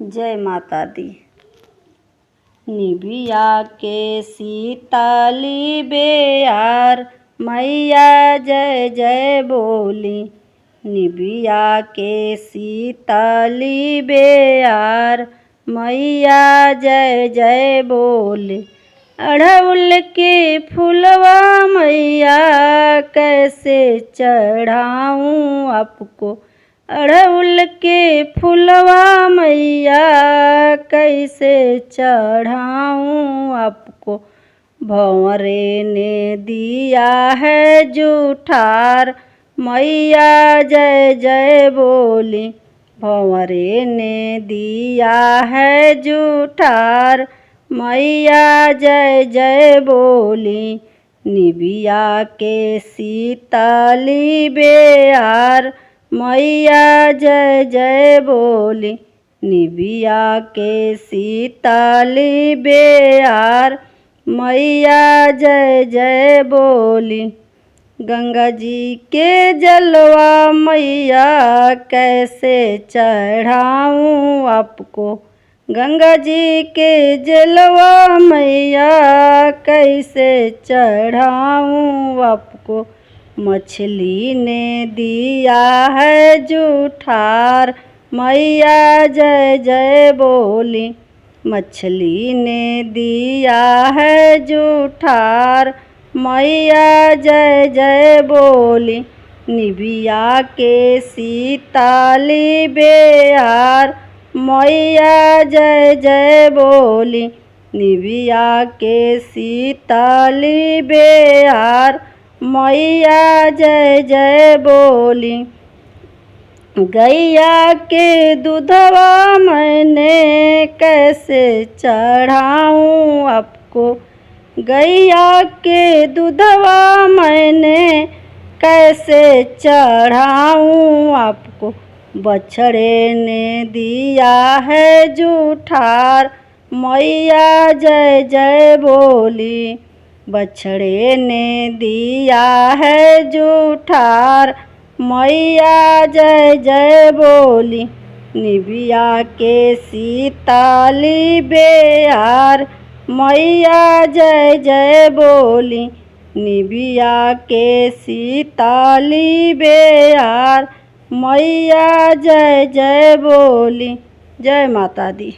जय माता दी। निबिया के सीताली बेयार मैया जय जय बोली। निबिया के सीताली बेयार मैया जय जय बोली। अड़हुल के फूलवा मैया कैसे चढ़ाऊँ आपको। अड़हुल के फूलवा मैया कैसे चढ़ाऊँ आपको। भंवरे ने दिया है जूठार मैया जय जय बोली। भंवरे ने दिया है जूठार मैया जय जय बोली। निबिया के सीताली बेयार मैया जय जय बोली। निबिया के सीताली बेयार मैया जय जय बोली। गंगा जी के जलवा मैया कैसे चढ़ाऊँ आपको। गंगा जी के जलवा मैया कैसे चढ़ाऊँ आपको। मछली ने दिया है जूठार मैया जय जय बोली। मछली ने दिया है जूठार मैया जय जय बोली। निबिया के सीताली बेयार मैया जय जय बोली। निबिया के सीताली बेयार मैया जय जय बोली। गैया के दूधवा मैंने कैसे चढ़ाऊँ आपको। गैया के दूधवा मैंने कैसे चढ़ाऊँ आपको। बछड़े ने दिया है जूठार मैया जय जय बोली। बछड़े ने दिया है जूठार मैया जय जय बोली। निबिया के सीताली बेयार मैया जय जय बोली। निबिया के सीताली बेयार मैया जय जय बोली। जय माता दी।